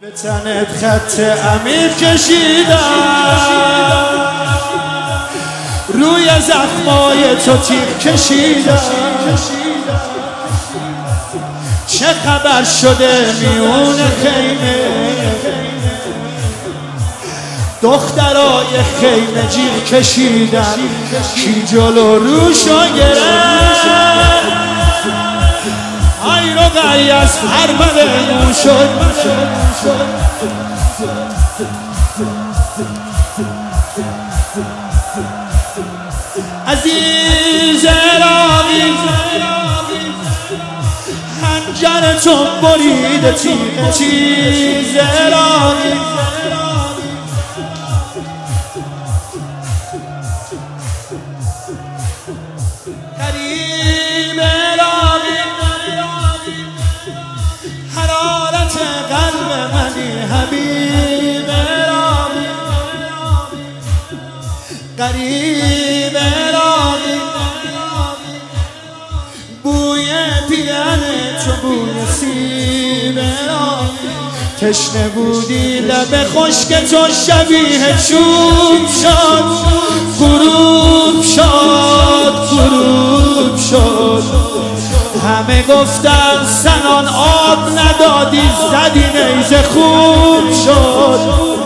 به تنت خط عمیق کشیدم، روی زخمای تو تیغ کشیدم. چه خبر شده میون خیمه، دخترای خیمه جیغ کشیدن. کی جلو روشو گرفت، ای رقی از هر بدمون شد. عزیز عراقی خنجرتون بریده تیغ چیز عراقی. قریب عراقی حرارت قلب منی، حبیب عراقی قریب عراقی. بوی پیرن تو بوی سیب عراقی. تشنه بودی لب خشک تو شبیه چوب شد، غروب شد غروب شد. همه گفتن سنان آب ندادی، زدی نیزه خوب شد.